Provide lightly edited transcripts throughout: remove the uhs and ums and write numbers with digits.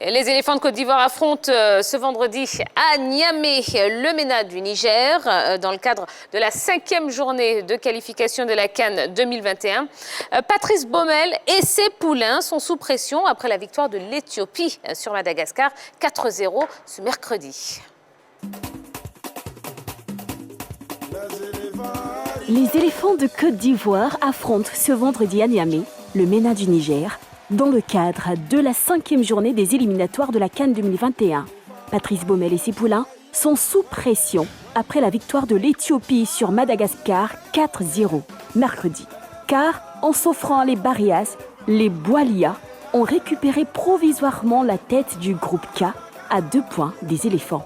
Les éléphants de Côte d'Ivoire affrontent ce vendredi à Niamey le MENA du Niger dans le cadre de la 5e journée de qualification de la CAN 2021. Patrice Baumel et ses poulains sont sous pression après la victoire de l'Éthiopie sur Madagascar 4-0 ce mercredi. Les éléphants de Côte d'Ivoire affrontent ce vendredi à Niamey le MENA du Niger dans le cadre de la 5e journée des éliminatoires de la CAN 2021. Patrice Baumel et ses poulains sont sous pression après la victoire de l'Éthiopie sur Madagascar 4-0 mercredi. Car en s'offrant les Barias, les Boualia ont récupéré provisoirement la tête du groupe K à 2 points des éléphants.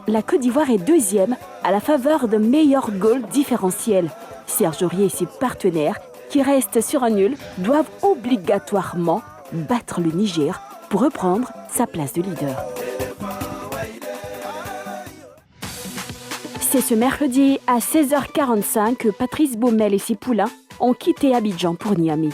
La Côte d'Ivoire est 2e à la faveur de meilleur goal différentiel. Serge Aurier et ses partenaires, qui restent sur un nul, doivent obligatoirement battre le Niger pour reprendre sa place de leader. C'est ce mercredi à 16h45 que Patrice Baumel et ses poulains ont quitté Abidjan pour Niamey.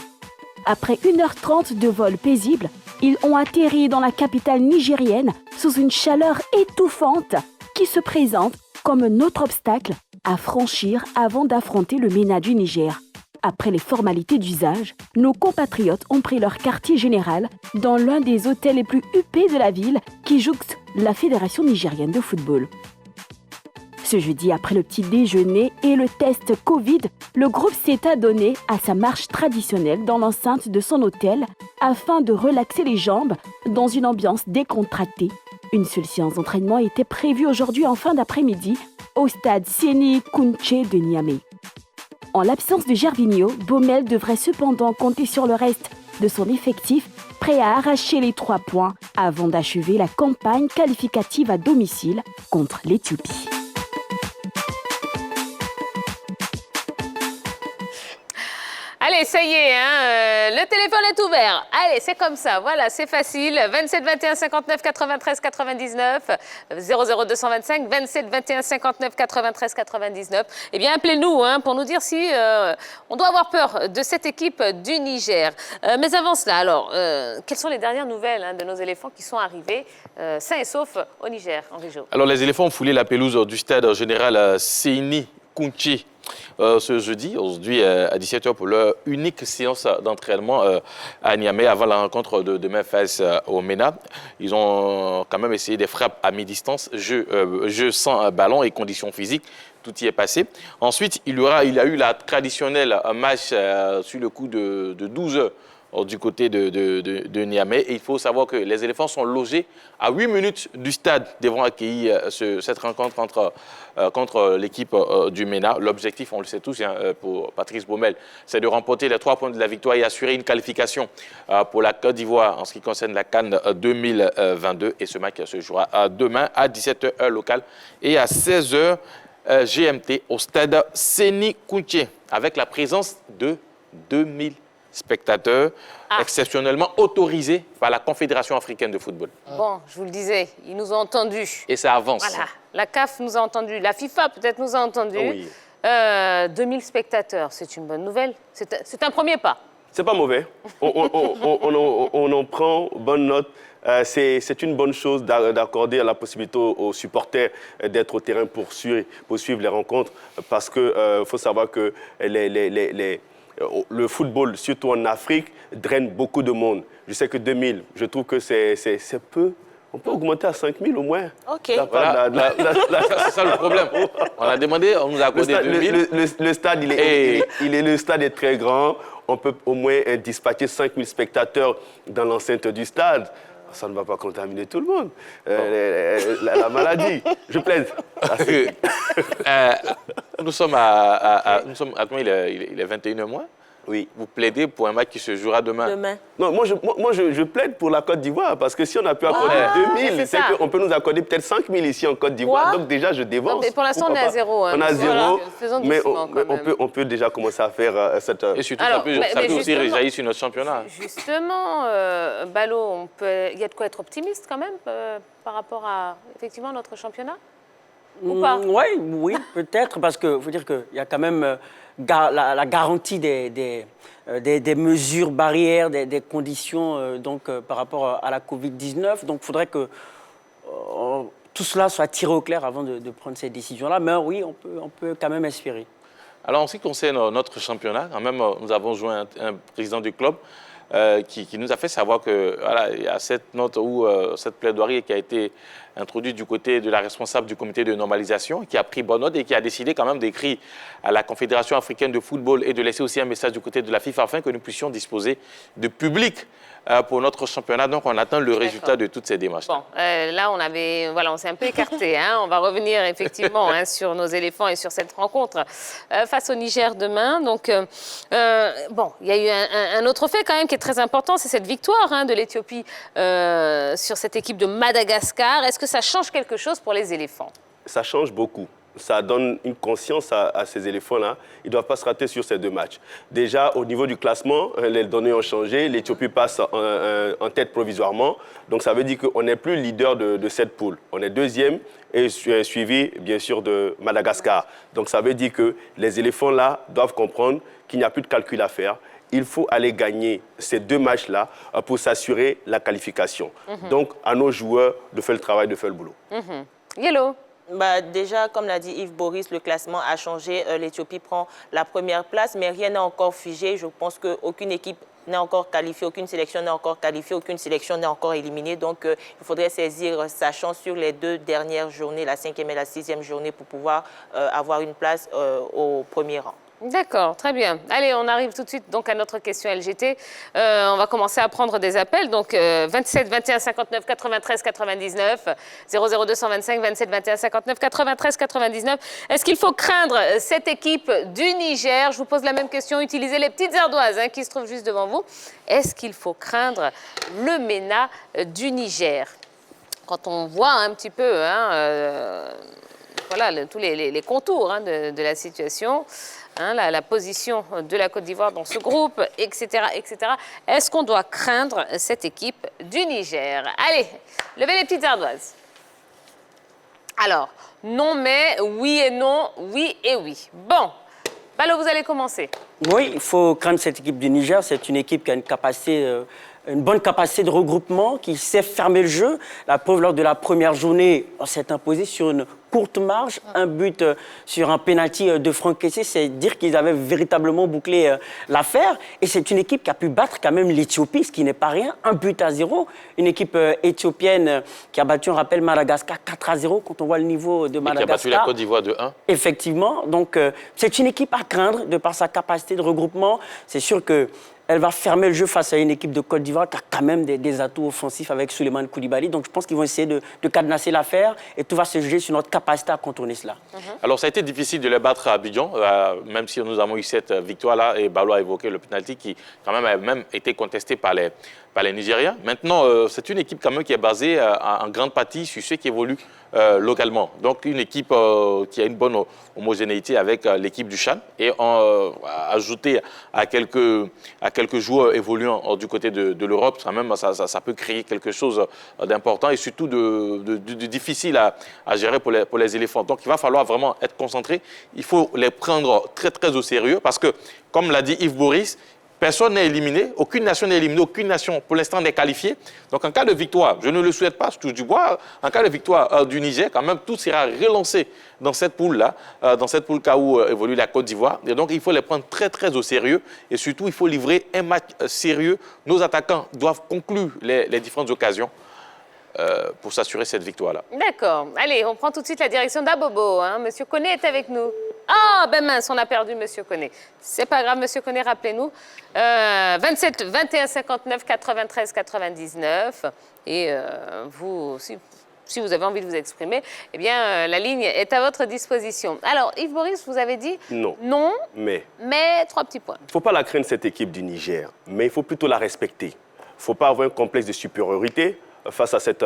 Après 1h30 de vol paisible, ils ont atterri dans la capitale nigérienne sous une chaleur étouffante qui se présente comme un autre obstacle à franchir avant d'affronter le MENA du Niger. Après les formalités d'usage, nos compatriotes ont pris leur quartier général dans l'un des hôtels les plus huppés de la ville qui jouxte la Fédération nigérienne de football. Ce jeudi, après le petit déjeuner et le test Covid, le groupe s'est adonné à sa marche traditionnelle dans l'enceinte de son hôtel afin de relaxer les jambes dans une ambiance décontractée. Une seule séance d'entraînement était prévue aujourd'hui en fin d'après-midi au stade Séni Kountché de Niamey. En l'absence de Gervinho, Baumel devrait cependant compter sur le reste de son effectif, prêt à arracher les 3 points avant d'achever la campagne qualificative à domicile contre l'Éthiopie. Allez, ça y est, le téléphone est ouvert. Allez, c'est comme ça, voilà, c'est facile. 27 21 59 93 99, 00 225 27 21 59 93 99. Eh bien, appelez-nous pour nous dire si on doit avoir peur de cette équipe du Niger. Mais avant cela, alors, quelles sont les dernières nouvelles de nos éléphants qui sont arrivés sains et saufs au Niger, Henri Jo? Alors, les éléphants ont foulé la pelouse du stade général Séni Kountché ce jeudi, aujourd'hui à 17h pour leur unique séance d'entraînement à Niamey avant la rencontre de demain face au MENA. Ils ont quand même essayé des frappes à mi-distance, jeu sans ballon et conditions physiques. Tout y est passé. Ensuite, il y a eu la traditionnelle match sur le coup de 12 heures du côté de Niamey. Et il faut savoir que les éléphants sont logés à 8 minutes du stade. Devront accueillir cette rencontre contre l'équipe du MENA. L'objectif, on le sait tous, pour Patrice Baumel, c'est de remporter les 3 points de la victoire et assurer une qualification pour la Côte d'Ivoire en ce qui concerne la CAN 2022. Et ce match se jouera demain à 17h heure locale et à 16h GMT au stade Séni Kountché avec la présence de 2000 spectateurs exceptionnellement autorisés par la Confédération africaine de football. Bon, je vous le disais, ils nous ont entendus. Et ça avance. Voilà, la CAF nous a entendus, la FIFA peut-être nous a entendus. Oui. 2000 spectateurs, c'est une bonne nouvelle. C'est un premier pas. C'est pas mauvais. On en prend bonne note. C'est une bonne chose d'accorder la possibilité aux supporters d'être au terrain pour suivre les rencontres parce qu'il faut savoir que le football, surtout en Afrique, draine beaucoup de monde. Je sais que 2000, je trouve que c'est peu. On peut augmenter à 5000 au moins. OK. Voilà, c'est ça le problème. On a demandé, on nous a accordé 2000. Le stade, le stade est très grand. On peut au moins dispatcher 5000 spectateurs dans l'enceinte du stade. Ça ne va pas contaminer tout le monde. La maladie, je plaide. Nous sommes à combien il est 21h moins. Oui. Vous plaidez pour un match qui se jouera demain. Non, moi je plaide pour la Côte d'Ivoire parce que si on a pu accorder 2000, c'est qu'on peut nous accorder peut-être 5000 ici en Côte d'Ivoire. Donc déjà, je dévance. Non, pour l'instant, on est à 0. On est à 0, faisons mais doucement, on peut déjà commencer à faire cette... Et surtout, Alors, ça peut aussi réjaillir sur notre championnat. Justement, Balo, il y a de quoi être optimiste quand même par rapport à effectivement notre championnat ou pas? Oui, peut-être, parce qu'il faut dire qu'il y a quand même la garantie des mesures barrières, des conditions par rapport à la Covid-19. Donc, il faudrait que tout cela soit tiré au clair avant de prendre ces décisions-là. Mais oui, on peut quand même espérer. Alors, en ce qui concerne notre championnat, quand même, nous avons joint un président du club qui nous a fait savoir que voilà, il y a cette note ou cette plaidoirie qui a été introduite du côté de la responsable du comité de normalisation, qui a pris bonne note et qui a décidé quand même d'écrire à la Confédération africaine de football et de laisser aussi un message du côté de la FIFA afin que nous puissions disposer de public pour notre championnat. Donc, on attend le résultat de toutes ces démarches. Bon, là, on s'est un peu écarté. Hein. On va revenir effectivement sur nos éléphants et sur cette rencontre face au Niger demain. Donc, bon, il y a eu un autre fait quand même qui est très important, c'est cette victoire de l'Éthiopie sur cette équipe de Madagascar. Est-ce que ça change quelque chose pour les éléphants? Ça change beaucoup. Ça donne une conscience à ces éléphants-là. Ils ne doivent pas se rater sur ces deux matchs. Déjà, au niveau du classement, les données ont changé. L'Éthiopie passe en tête provisoirement. Donc, ça veut dire qu'on n'est plus leader de cette poule. On est deuxième et suivi, bien sûr, de Madagascar. Donc, ça veut dire que les éléphants-là doivent comprendre qu'il n'y a plus de calcul à faire. Il faut aller gagner ces deux matchs-là pour s'assurer la qualification. Donc, à nos joueurs de faire le travail, de faire le boulot. Yellow. Déjà, comme l'a dit Yves Boris, le classement a changé. L'Éthiopie prend la première place, mais rien n'est encore figé. Je pense qu'aucune équipe n'est encore qualifiée, aucune sélection n'est encore qualifiée, aucune sélection n'est encore éliminée. Donc, il faudrait saisir sa chance sur les deux dernières journées, la 5e et la 6e journée, pour pouvoir avoir une place au premier rang. D'accord, très bien. Allez, on arrive tout de suite donc à notre question LGT. On va commencer à prendre des appels. Donc 27 21 59 93 99 00 225 27 21 59 93 99. Est-ce qu'il faut craindre cette équipe du Niger? Je vous pose la même question. Utilisez les petites ardoises qui se trouvent juste devant vous. Est-ce qu'il faut craindre le MENA du Niger? Quand on voit un petit peu voilà, tous les contours de la situation, la position de la Côte d'Ivoire dans ce groupe, etc., etc. Est-ce qu'on doit craindre cette équipe du Niger? Allez, levez les petites ardoises. Alors, non mais, oui et non, oui et oui. Bon, Balo, vous allez commencer. Oui, il faut craindre cette équipe du Niger. C'est une équipe qui a une bonne capacité de regroupement, qui sait fermer le jeu. La preuve, lors de la première journée, on s'est imposé sur une courte marge, un but sur un pénalty de Franck Kessé, c'est dire qu'ils avaient véritablement bouclé l'affaire. Et c'est une équipe qui a pu battre quand même l'Éthiopie, ce qui n'est pas rien, 1-0. Une équipe éthiopienne qui a battu, on rappelle, Madagascar 4-0, quand on voit le niveau de Madagascar. Et qui a battu la Côte d'Ivoire de 1. Effectivement, donc c'est une équipe à craindre de par sa capacité de regroupement. C'est sûr que elle va fermer le jeu face à une équipe de Côte d'Ivoire qui a quand même des atouts offensifs avec Souleymane Koulibaly. Donc je pense qu'ils vont essayer de cadenasser l'affaire et tout va se juger sur notre capacité à contourner cela. Alors ça a été difficile de les battre à Abidjan, même si nous avons eu cette victoire-là, et Balo a évoqué le penalty qui quand même a même été contesté par les Nigériens. Maintenant, c'est une équipe quand même qui est basée en grande partie sur ceux qui évoluent localement. Donc une équipe qui a une bonne homogénéité avec l'équipe du Chan et ajouté à quelques joueurs évoluant du côté de l'Europe, ça peut créer quelque chose d'important et surtout de difficile à gérer pour les éléphants. Donc il va falloir vraiment être concentré. Il faut les prendre très très au sérieux parce que, comme l'a dit Yves Boris, personne n'est éliminé, aucune nation n'est éliminée, aucune nation pour l'instant n'est qualifiée. Donc en cas de victoire, je ne le souhaite pas, je touche du bois, en cas de victoire du Niger, quand même tout sera relancé dans cette poule-là, dans cette poule cas où évolue la Côte d'Ivoire. Et donc il faut les prendre très très au sérieux et surtout il faut livrer un match sérieux. Nos attaquants doivent conclure les différentes occasions pour s'assurer cette victoire-là. D'accord. Allez, on prend tout de suite la direction d'Abobo. Monsieur Koné est avec nous. Ah, ben mince, on a perdu Monsieur Koné. C'est pas grave, Monsieur Koné, rappelez-nous. 27 21 59 93 99. Et vous, si vous avez envie de vous exprimer, eh bien, la ligne est à votre disposition. Alors, Yves Boris, vous avez dit non. Non, mais 3 petits points. Il ne faut pas la craindre, cette équipe du Niger, mais il faut plutôt la respecter. Il ne faut pas avoir un complexe de supériorité face à cette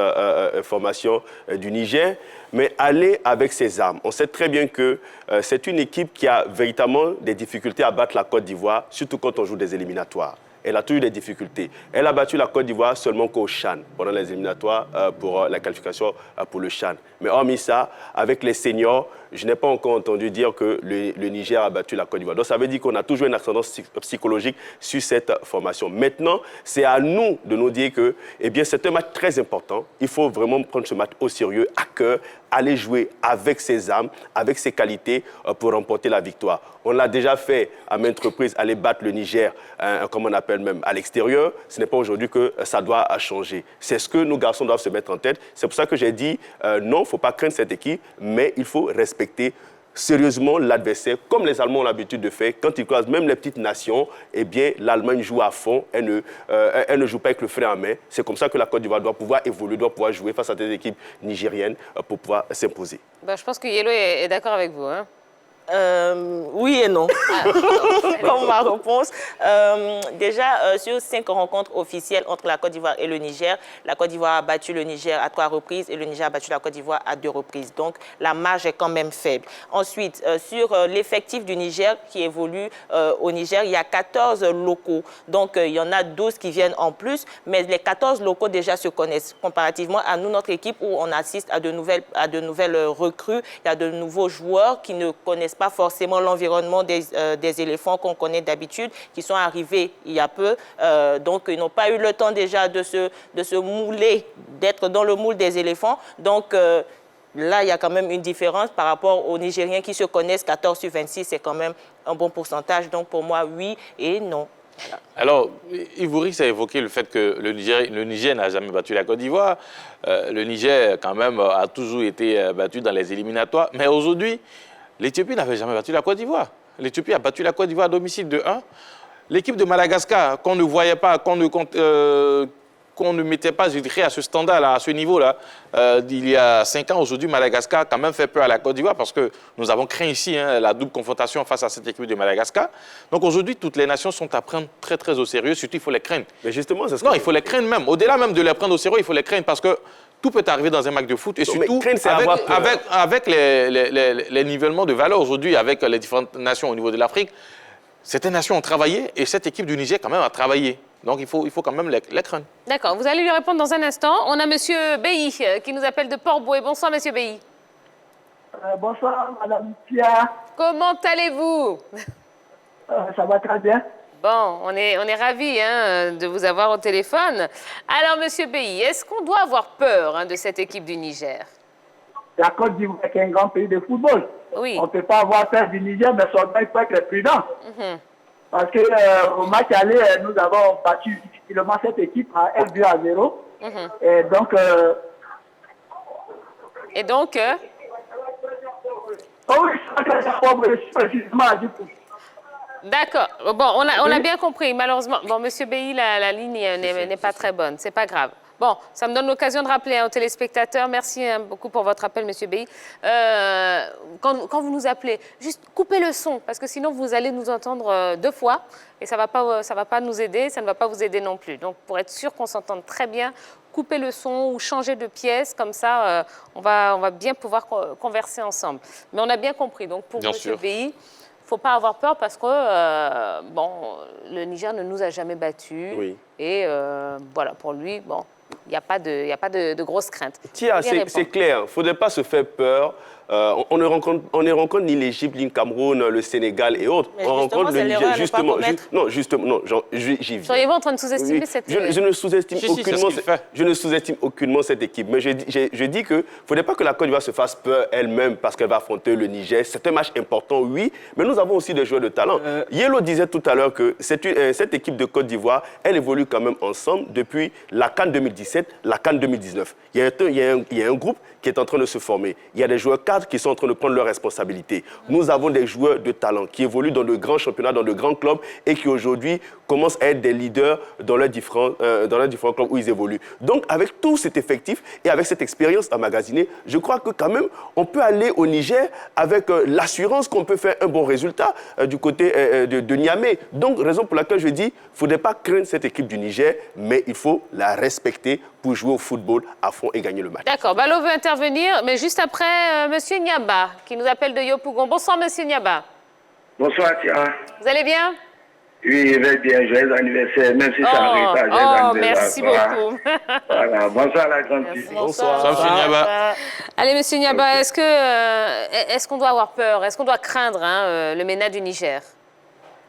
formation du Niger, mais aller avec ses armes. On sait très bien que c'est une équipe qui a véritablement des difficultés à battre la Côte d'Ivoire, surtout quand on joue des éliminatoires. elle a toujours des difficultés. Elle a battu la Côte d'Ivoire seulement qu'au CHAN, pendant les éliminatoires pour la qualification pour le CHAN. Mais hormis ça, avec les seniors, je n'ai pas encore entendu dire que le Niger a battu la Côte d'Ivoire. Donc ça veut dire qu'on a toujours une ascendance psychologique sur cette formation. Maintenant, c'est à nous de nous dire que c'est un match très important. Il faut vraiment prendre ce match au sérieux, à cœur, aller jouer avec ses armes, avec ses qualités pour remporter la victoire. On l'a déjà fait à maintes reprises, aller battre le Niger, comme on appelle même, à l'extérieur. Ce n'est pas aujourd'hui que ça doit changer. C'est ce que nos garçons doivent se mettre en tête. C'est pour ça que j'ai dit non, il ne faut pas craindre cette équipe, mais il faut respecter sérieusement l'adversaire, comme les Allemands ont l'habitude de faire. Quand ils croisent même les petites nations, l'Allemagne joue à fond, elle ne joue pas avec le frein à main. C'est comme ça que la Côte d'Ivoire doit pouvoir évoluer, doit pouvoir jouer face à des équipes nigériennes pour pouvoir s'imposer. Je pense que Yellow est d'accord avec vous. Hein? Oui et non, comme ma réponse. Déjà, sur 5 rencontres officielles entre la Côte d'Ivoire et le Niger, la Côte d'Ivoire a battu le Niger à 3 reprises et le Niger a battu la Côte d'Ivoire à 2 reprises. Donc, la marge est quand même faible. Ensuite, sur l'effectif du Niger qui évolue au Niger, il y a 14 locaux. Donc, il y en a 12 qui viennent en plus, mais les 14 locaux déjà se connaissent. Comparativement à nous, notre équipe, où on assiste à de nouvelles recrues, il y a de nouveaux joueurs qui ne connaissent pas forcément l'environnement des éléphants qu'on connaît d'habitude, qui sont arrivés il y a peu. Donc, ils n'ont pas eu le temps déjà de se mouler, d'être dans le moule des éléphants. Donc, là, il y a quand même une différence par rapport aux Nigériens qui se connaissent. 14 sur 26, c'est quand même un bon pourcentage. Donc, pour moi, oui et non. Voilà. Alors, Ivourix a évoqué le fait que le Niger n'a jamais battu la Côte d'Ivoire. Le Niger, quand même, a toujours été battu dans les éliminatoires. Mais aujourd'hui, l'Éthiopie n'avait jamais battu la Côte d'Ivoire. L'Éthiopie a battu la Côte d'Ivoire à domicile de 1. L'équipe de Madagascar, qu'on ne voyait pas, qu'on ne mettait pas, je dirais, à ce standard-là, à ce niveau-là, il y a 5 ans, aujourd'hui, Madagascar a quand même fait peur à la Côte d'Ivoire parce que nous avons craint ici la double confrontation face à cette équipe de Madagascar. Donc aujourd'hui, toutes les nations sont à prendre très, très au sérieux. Surtout, il faut les craindre. Mais justement, c'est ce Non, il faut les craindre même. Au-delà même de les prendre au sérieux, il faut les craindre parce que tout peut arriver dans un match de foot et surtout avec les nivellements de valeur aujourd'hui avec les différentes nations au niveau de l'Afrique. Certaines nations ont travaillé et cette équipe du Niger quand même a travaillé. Donc il faut quand même les craindre. D'accord, vous allez lui répondre dans un instant. On a M. Beyi qui nous appelle de Port-Bouët. Bonsoir M. Beyi. Bonsoir Madame Pia. Comment allez-vous? Ça va très bien. Bon, on est ravis de vous avoir au téléphone. Alors, Monsieur Beyi, est-ce qu'on doit avoir peur de cette équipe du Niger? La Côte d'Ivoire est un grand pays de football. Oui. On ne peut pas avoir peur du Niger, mais seulement il faut être prudent. Parce qu'au match aller, nous avons battu difficilement cette équipe à 1-2-0. Et donc... Oh oui, précisément du coup. D'accord. Bon, on a bien compris. Malheureusement, bon, Monsieur Beyi, la ligne n'est pas très bonne. C'est pas grave. Bon, ça me donne l'occasion de rappeler aux téléspectateurs, merci beaucoup pour votre appel, Monsieur Beyi. Quand vous nous appelez, juste coupez le son, parce que sinon vous allez nous entendre 2 fois et ça va pas nous aider, ça ne va pas vous aider non plus. Donc, pour être sûr qu'on s'entende très bien, coupez le son ou changez de pièce, comme ça, on va bien pouvoir converser ensemble. Mais on a bien compris. Donc, pour Monsieur Beyi, il ne faut pas avoir peur parce que le Niger ne nous a jamais battus. Oui. Et voilà, pour lui, bon, il n'y a pas de grosses craintes. Tiens, c'est clair, il ne faudrait pas se faire peur. On ne rencontre ni l'Égypte, ni le Cameroun, le Sénégal et autres. Mais on rencontre le Niger. Justement, j'y viens. Seriez-vous en train de sous-estimer cette équipe? Je ne sous-estime aucunement cette équipe. Mais je dis qu'il ne faudrait pas que la Côte d'Ivoire se fasse peur elle-même parce qu'elle va affronter le Niger. C'est un match important, oui, mais nous avons aussi des joueurs de talent. Yellow disait tout à l'heure que cette équipe de Côte d'Ivoire, elle évolue quand même ensemble depuis la CAN 2017, la CAN 2019. Il y a un groupe qui est en train de se former. Il y a des joueurs cadres qui sont en train de prendre leurs responsabilités. Nous avons des joueurs de talent qui évoluent dans de grands championnats, dans de grands clubs et qui aujourd'hui commencent à être des leaders dans leurs différents clubs où ils évoluent. Donc avec tout cet effectif et avec cette expérience emmagasinée, je crois que quand même on peut aller au Niger avec l'assurance qu'on peut faire un bon résultat du côté de Niamey. Donc raison pour laquelle je dis, il ne faudrait pas craindre cette équipe du Niger, mais il faut la respecter pour jouer au football à fond et gagner le match. D'accord, Balo veut intervenir, mais juste après, Monsieur Niaba, qui nous appelle de Yopougon. Bonsoir, Monsieur Niaba. Bonsoir, Tia. Vous allez bien? Oui, il va bien, joyeux anniversaire, même si ça arrive pas, joyeux anniversaire. Merci beaucoup. Voilà, bonsoir la grande fille. Bonsoir, M. Niaba. Allez, Monsieur Niaba, est-ce qu'on doit avoir peur, est-ce qu'on doit craindre le MENA du Niger?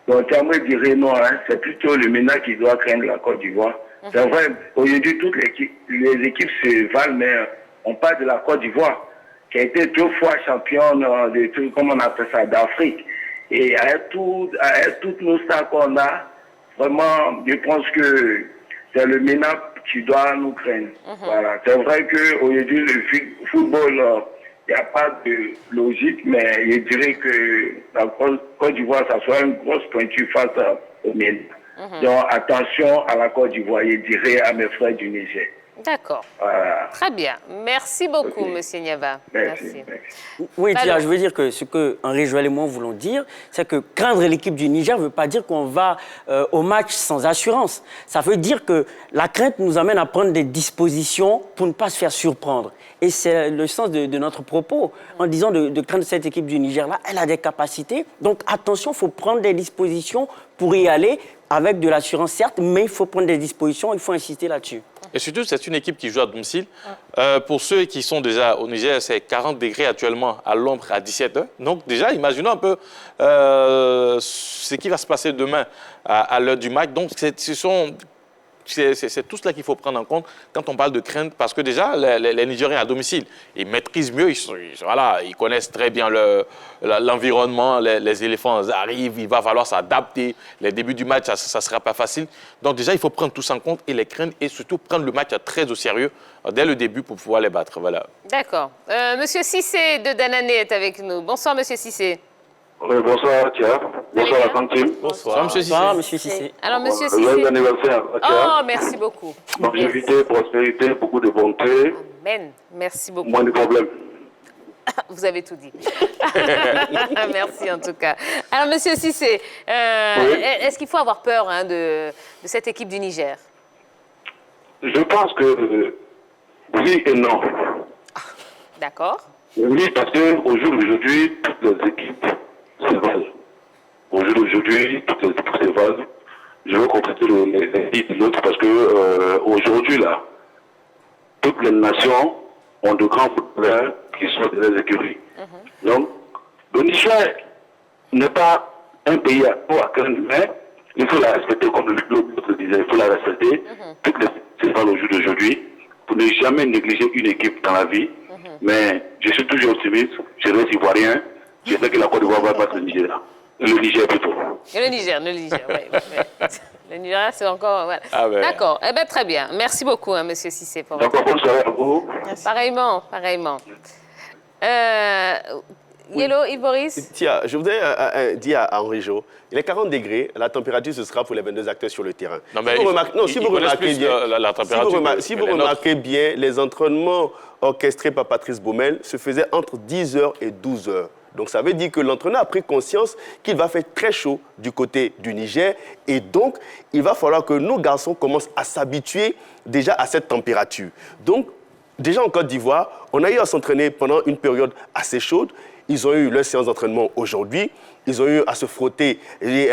Donc, moi, je dirais non, hein, c'est plutôt le MENA qui doit craindre la Côte d'Ivoire. C'est vrai, aujourd'hui, toutes les équipes se valent, mais on parle de la Côte d'Ivoire, qui a été 2 fois championne de tout, comment on appelle ça, d'Afrique. Et avec toutes nos stars qu'on a, vraiment, je pense que c'est le MENA qui doit nous craindre. Voilà. C'est vrai qu'aujourd'hui, le football, il n'y a pas de logique, mais je dirais que la Côte d'Ivoire, ça soit une grosse pointure face au MENA. Donc attention à la Côte d'Ivoire, je dirais à mes frères du Niger. D'accord. Voilà. Très bien. Merci beaucoup, Monsieur Niaba. Merci. Oui, Alors. je veux dire que ce que Henri Joël et moi voulons dire, c'est que craindre l'équipe du Niger ne veut pas dire qu'on va au match sans assurance. Ça veut dire que la crainte nous amène à prendre des dispositions pour ne pas se faire surprendre. Et c'est le sens de notre propos, en disant de craindre cette équipe du Niger-là. Elle a des capacités, donc attention, il faut prendre des dispositions pour y aller, avec de l'assurance certes, mais il faut prendre des dispositions, il faut insister là-dessus. Et surtout, c'est une équipe qui joue à domicile. Pour ceux qui sont déjà au Niger, c'est 40 degrés actuellement à l'ombre à 17h. Donc déjà, imaginons un peu ce qui va se passer demain à l'heure du match. Donc c'est tout cela qu'il faut prendre en compte quand on parle de crainte, parce que déjà, les Nigériens à domicile, ils maîtrisent mieux, ils connaissent très bien l'environnement, les éléphants arrivent, il va falloir s'adapter, les débuts du match, ça ne sera pas facile. Donc déjà, il faut prendre tout ça en compte et les craindre et surtout prendre le match très au sérieux dès le début pour pouvoir les battre. Voilà. D'accord. Monsieur Cissé de Danané est avec nous. Bonsoir, Monsieur Cissé. Oui, bonsoir, Tia. Bonsoir, la cantine. Bonsoir, Monsieur Cissé. Bonsoir, Monsieur Cissé. Alors, Monsieur Cissé. Joyeux anniversaire, Tia. Oh, merci beaucoup. Longévité, prospérité, beaucoup de bonté. Amen. Merci beaucoup. Moins de problèmes. Vous avez tout dit. Merci en tout cas. Alors, Monsieur Cissé, est-ce qu'il faut avoir peur de cette équipe du Niger? Je pense que oui et non. D'accord. Oui, parce qu'au jour d'aujourd'hui, toutes les équipes se valent. Au jour d'aujourd'hui, toutes les équipes se valent. Je veux compléter les de l'autre parce que aujourd'hui, là, toutes les nations ont de grands footballeurs qui sont des écuries. Donc, le Niger n'est pas un pays à craindre, mais il faut la respecter, comme l'autre disait, il faut la respecter. Toutes les équipes se valent au jour d'aujourd'hui pour ne jamais négliger une équipe dans la vie. Mais je suis toujours optimiste, je reste ivoirien, je sais que la Côte d'Ivoire va battre le Niger. Le Niger plutôt. Et le Niger, oui. Le Niger, c'est encore... Voilà. Ah ben. D'accord, eh bien, très bien. Merci beaucoup, Monsieur Cissé. Pour D'accord, bonne soirée à vous. Pareillement. Yellow, Yves Boris. Tiens, je voudrais dire à Henri Jo, il est 40 degrés, la température ce sera pour les 22 acteurs sur le terrain. Non, mais si vous remarquez bien, la température si vous remarquez bien, les entraînements orchestrés par Patrice Baumel se faisaient entre 10h et 12h. Donc ça veut dire que l'entraîneur a pris conscience qu'il va faire très chaud du côté du Niger et donc il va falloir que nos garçons commencent à s'habituer déjà à cette température. Donc déjà en Côte d'Ivoire, on a eu à s'entraîner pendant une période assez chaude. Ils ont eu leur séance d'entraînement aujourd'hui. Ils ont eu à se frotter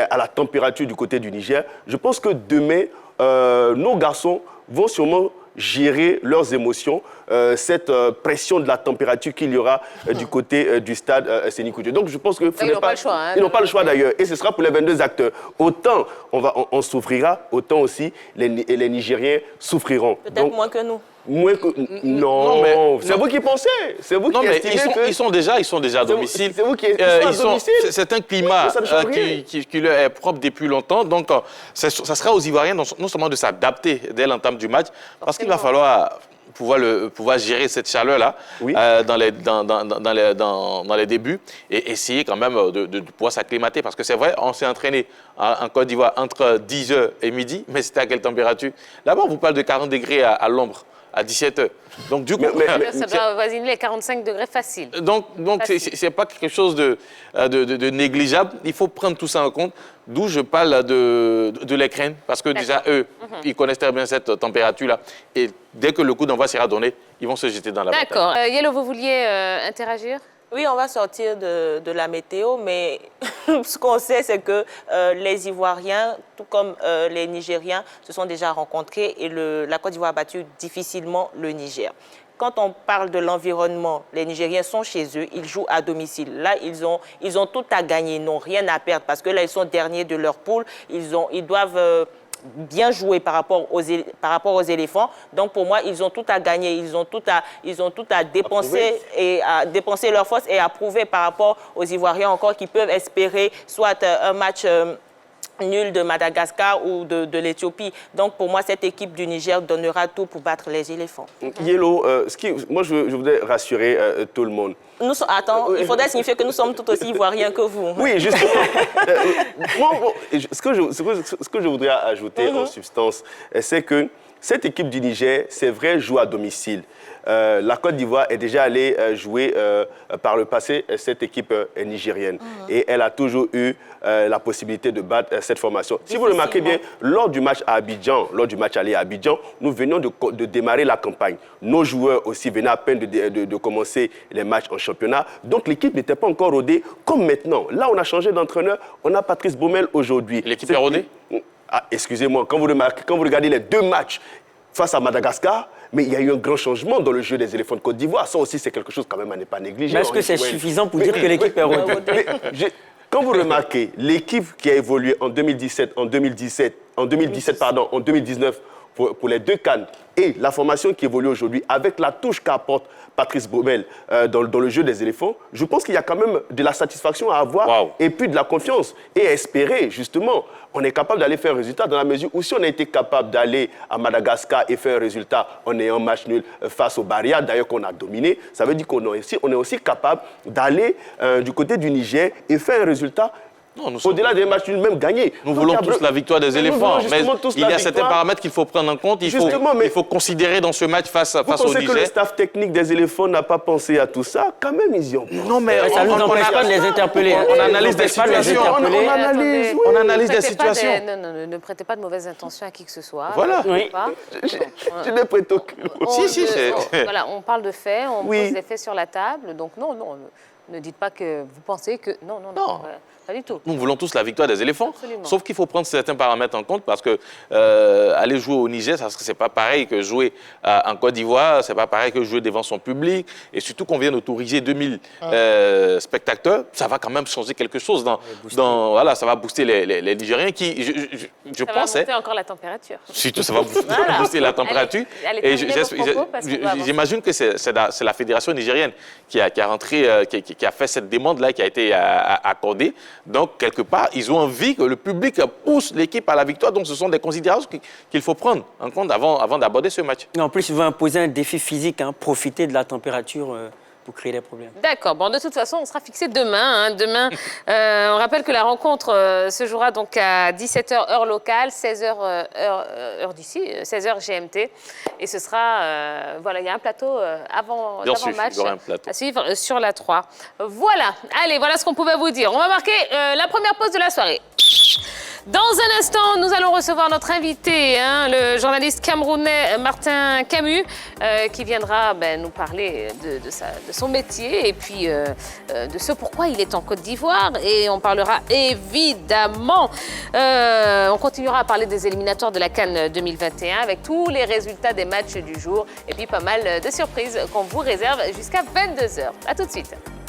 à la température du côté du Niger. Je pense que demain, nos garçons vont sûrement gérer leurs émotions, cette pression de la température qu'il y aura du côté du stade Séni Kountché. Donc je pense que ils n'ont pas le choix. Ils n'ont pas le choix d'ailleurs. Et ce sera pour les 22 acteurs. Autant on souffrira, autant aussi les Nigériens souffriront. Peut-être moins que nous. Non, c'est vous qui pensez. C'est vous qui estimez que... Ils sont déjà à domicile. C'est vous qui estimez à domicile. C'est un climat qui leur est propre depuis longtemps. Donc, ça sera aux Ivoiriens non seulement de s'adapter dès l'entame du match, parce qu'il va falloir pouvoir gérer cette chaleur-là dans les débuts et essayer quand même de pouvoir s'acclimater. Parce que c'est vrai, on s'est entraîné en Côte d'Ivoire entre 10h et midi, mais c'était à quelle température? D'abord, on vous parle de 40 degrés à l'ombre. À 17h. Donc, du coup, ça doit avoisiner les 45 degrés faciles. Donc ce n'est pas quelque chose de négligeable. Il faut prendre tout ça en compte. D'où je parle de les craindre. Parce que déjà, eux, ils connaissent très bien cette température-là. Et dès que le coup d'envoi sera donné, ils vont se jeter dans la bataille. D'accord. Yellow, vous vouliez interagir? Oui, on va sortir de la météo, mais ce qu'on sait, c'est que les Ivoiriens, tout comme les Nigériens, se sont déjà rencontrés et la Côte d'Ivoire a battu difficilement le Niger. Quand on parle de l'environnement, les Nigériens sont chez eux, ils jouent à domicile. Là, ils ont tout à gagner, ils n'ont rien à perdre parce que là, ils sont derniers de leur poule. Ils doivent bien jouer par rapport aux éléphants. Donc, pour moi, ils ont tout à gagner, ils ont tout à dépenser et à dépenser leur force et à prouver par rapport aux Ivoiriens encore qu'ils peuvent espérer soit un match nul de Madagascar ou de l'Éthiopie. Donc, pour moi, cette équipe du Niger donnera tout pour battre les éléphants. Yellow, moi, je voudrais rassurer tout le monde. Attends, il faudrait signifier que nous sommes tout aussi ivoiriens que vous. Oui, justement. Ce que je voudrais ajouter en substance, c'est que cette équipe du Niger, c'est vrai, joue à domicile. La Côte d'Ivoire est déjà allée jouer par le passé cette équipe nigérienne. Et elle a toujours eu la possibilité de battre cette formation. Si vous remarquez bien, lors du match aller à Abidjan, nous venions de démarrer la campagne. Nos joueurs aussi venaient à peine de commencer les matchs en championnat. Donc l'équipe n'était pas encore rodée comme maintenant. Là, on a changé d'entraîneur. On a Patrice Baumel aujourd'hui. L'équipe est rodée? Excusez-moi, quand vous regardez les 2 matchs face à Madagascar, mais il y a eu un grand changement dans le jeu des éléphants de Côte d'Ivoire. Ça aussi, c'est quelque chose quand même à ne pas négliger. Mais est-ce que c'est suffisant pour dire que l'équipe est rodée? Quand vous remarquez, l'équipe qui a évolué en 2019 pour les 2 CAN et la formation qui évolue aujourd'hui avec la touche qu'apporte Patrice Baumel dans le jeu des éléphants, je pense qu'il y a quand même de la satisfaction à avoir et puis de la confiance et à espérer justement. On est capable d'aller faire un résultat dans la mesure où si on a été capable d'aller à Madagascar et faire un résultat en ayant un match nul face au Barrières, d'ailleurs qu'on a dominé, ça veut dire qu'on est aussi capable d'aller du côté du Niger et faire un résultat au-delà des matchs nuls, même gagner. Nous voulons tous la victoire des éléphants, mais il y a certains paramètres qu'il faut prendre en compte. Il faut considérer dans ce match face au Niger. Vous pensez que le staff technique des éléphants n'a pas pensé à tout ça? Quand même, ils y ont pensé. Non, mais ça ne nous empêche pas de les interpeller. On analyse des situations. On analyse des situations. Ne prêtez pas de mauvaises intentions à qui que ce soit. Voilà. Je n'ai prêté aucune. Voilà, on parle de faits, on pose des faits sur la table. Donc non, ne dites pas que vous pensez que... Non. Pas du tout. Nous voulons tous la victoire des éléphants. Absolument. Sauf qu'il faut prendre certains paramètres en compte parce que aller jouer au Niger, c'est pas pareil que jouer en Côte d'Ivoire, c'est pas pareil que jouer devant son public. Et surtout qu'on vient d'autoriser 2000 spectateurs, ça va quand même changer quelque chose. Voilà, ça va booster les Nigériens qui, je pense... Ça va monter encore la température. Surtout, ça va booster la température. Et j'imagine que c'est la fédération nigérienne qui a fait cette demande-là, qui a été accordée. Donc, quelque part, ils ont envie que le public pousse l'équipe à la victoire. Donc, ce sont des considérations qu'il faut prendre en compte avant d'aborder ce match. En plus, ils vont imposer un défi physique, profiter de la température pour créer des problèmes. D'accord. Bon, de toute façon, on sera fixé demain. Demain, on rappelle que la rencontre se jouera donc à 17h heure locale, 16h heure d'ici, 16h GMT. Et ce sera, il y a un plateau d'avant-match à suivre sur la 3. Voilà. Allez, voilà ce qu'on pouvait vous dire. On va marquer la première pause de la soirée. Dans un instant, nous allons recevoir notre invité, le journaliste camerounais Martin Camus, qui viendra nous parler de son métier et puis de ce pourquoi il est en Côte d'Ivoire. Et on parlera évidemment, on continuera à parler des éliminatoires de la CAN 2021 avec tous les résultats des matchs du jour et puis pas mal de surprises qu'on vous réserve jusqu'à 22h. À tout de suite.